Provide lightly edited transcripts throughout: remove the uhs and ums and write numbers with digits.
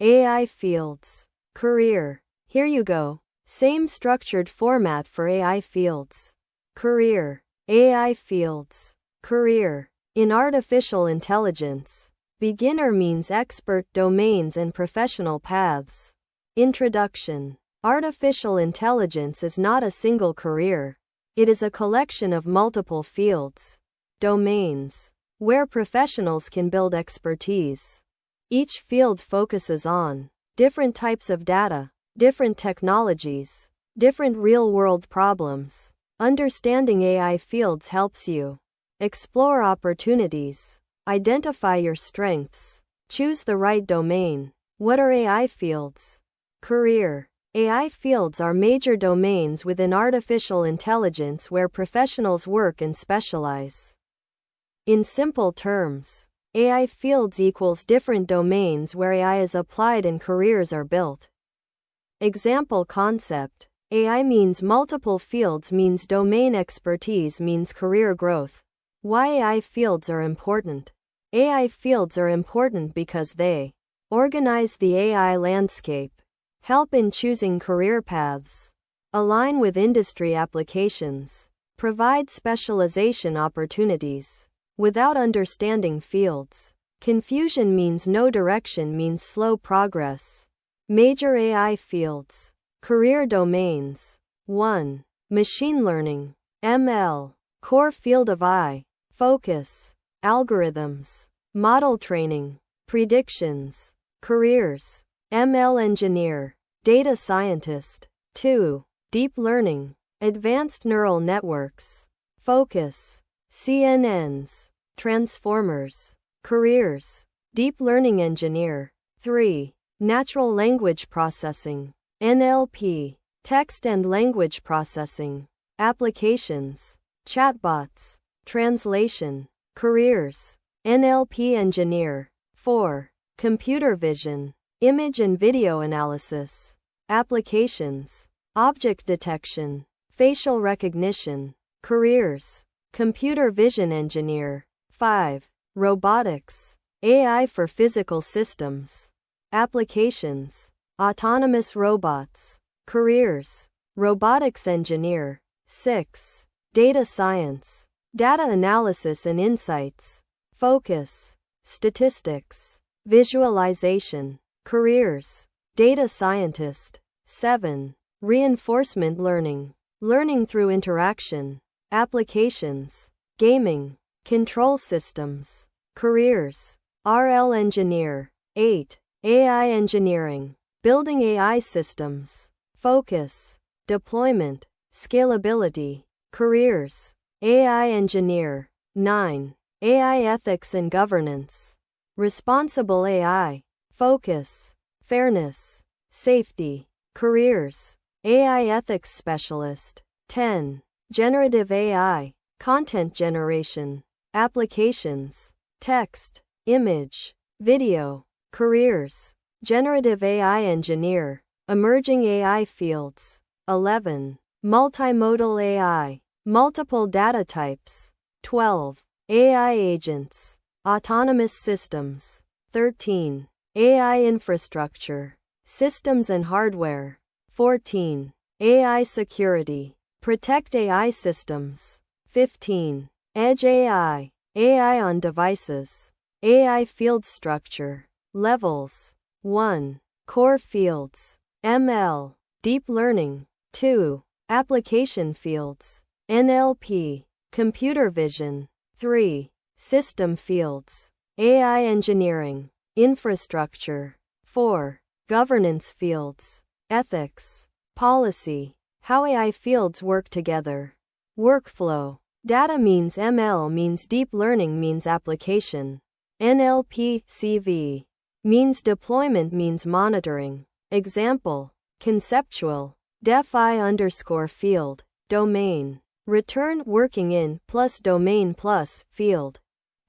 AI fields. Career. Here you go. Same structured format for AI fields. Career. AI fields. Career. In artificial intelligence, beginner means expert domains and professional paths. Introduction. Artificial intelligence is not a single career. It is a collection of multiple fields, domains, where professionals can build expertise. Each field focuses on different types of data, different technologies, different real-world problems. Understanding AI fields helps you explore opportunities, identify your strengths, choose the right domain. What are AI fields? Career. AI fields are major domains within artificial intelligence where professionals work and specialize. In simple terms, AI fields equals different domains where AI is applied and careers are built. Example concept. AI means multiple fields means domain expertise means career growth. Why AI fields are important? AI fields are important because they organize the AI landscape, help in choosing career paths, align with industry applications, provide specialization opportunities. Without understanding fields, confusion means no direction means slow progress. Major AI fields. Career domains. 1. Machine learning. ML. Core field of AI. Focus. Algorithms. Model training. Predictions. Careers. ML engineer. Data scientist. 2. Deep learning. Advanced neural networks. Focus. CNNs. Transformers. Careers. Deep learning engineer. 3. Natural language processing. NLP. Text and language processing. Applications. Chatbots. Translation. Careers. NLP engineer. 4. Computer vision. Image and video analysis. Applications. Object detection. Facial recognition. Careers. Computer vision engineer. 5. Robotics. AI for physical systems. Applications. Autonomous robots. Careers. Robotics engineer. 6. Data science. Data analysis and insights. Focus. Statistics. Visualization. Careers. Data scientist. 7. Reinforcement learning. Learning through interaction. Applications. Gaming. Control systems. Careers. RL engineer. 8. AI engineering. Building AI systems. Focus. Deployment. Scalability. Careers. AI engineer. 9. AI ethics and governance. Responsible AI. Focus. Fairness. Safety. Careers. AI ethics specialist. 10. Generative AI. Content generation. Applications. Text. Image. Video. Careers. Generative AI engineer. Emerging AI fields. 11. Multimodal AI. Multiple data types. 12. AI agents. Autonomous systems. 13. AI infrastructure. Systems and hardware. 14. AI security. Protect AI systems. 15. Edge AI. AI on devices. AI field structure. Levels. 1. Core fields. ML. Deep learning. 2. Application fields. NLP. Computer vision. 3. System fields. AI engineering. Infrastructure. 4. Governance fields. Ethics. Policy. How AI fields work together. Workflow. Data means ML means deep learning means application. NLP, CV. Means deployment means monitoring. Example. Conceptual. Def I underscore field. Domain. Return working in plus domain plus field.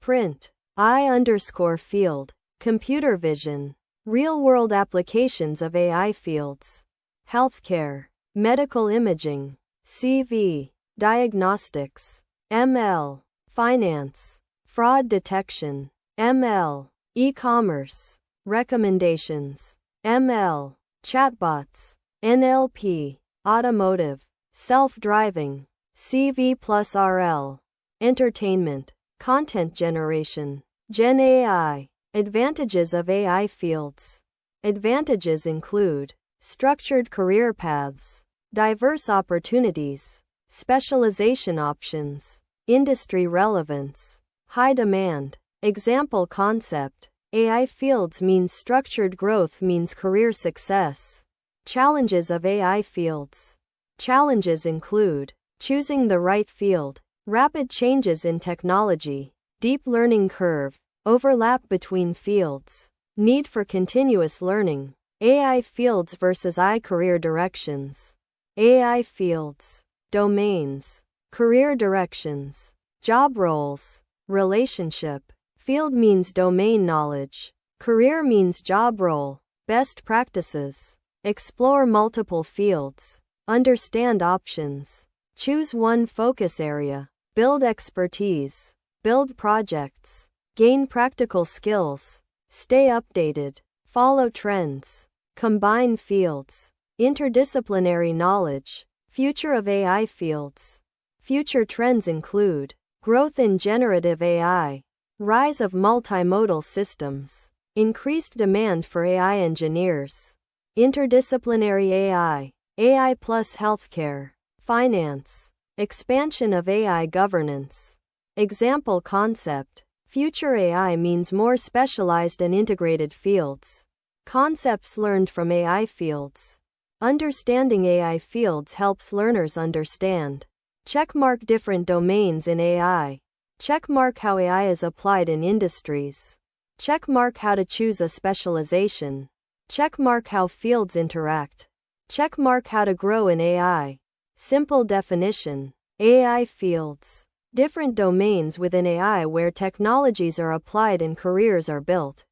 Print. I underscore field. Computer vision. Real-world applications of AI fields. Healthcare. Medical imaging. CV. Diagnostics. ML. Finance. Fraud detection. ML. E-commerce. Recommendations. ML, chatbots, NLP, automotive, self-driving, CV plus RL, entertainment, content generation, Gen AI. Advantages of AI fields. Advantages include structured career paths, diverse opportunities, specialization options, industry relevance, high demand. Example concept. AI fields means structured growth means career success. Challenges of AI fields. Challenges include choosing the right field, rapid changes in technology, deep learning curve, overlap between fields, need for continuous learning. AI fields versus AI career directions. AI fields, domains, career directions, job roles, relationship. Field means domain knowledge. Career means job role. Best practices. Explore multiple fields. Understand options. Choose one focus area. Build expertise. Build projects. Gain practical skills. Stay updated. Follow trends. Combine fields. Interdisciplinary knowledge. Future of AI fields. Future trends include growth in generative AI, rise of multimodal systems, increased demand for AI engineers, interdisciplinary AI, AI plus healthcare, finance, expansion of AI governance. Example concept. Future AI means more specialized and integrated fields. Concepts learned from AI fields. Understanding AI fields helps learners understand. Checkmark different domains in AI. Checkmark how AI is applied in industries. Checkmark how to choose a specialization. Checkmark how fields interact. Checkmark how to grow in AI. Simple definition. AI fields. Different domains within AI where technologies are applied and careers are built.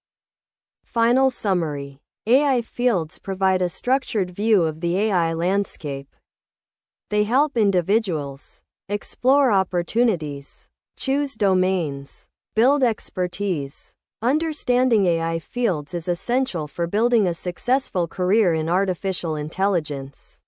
Final summary. AI fields provide a structured view of the AI landscape. They help individuals explore opportunities, choose domains, build expertise. Understanding AI fields is essential for building a successful career in artificial intelligence.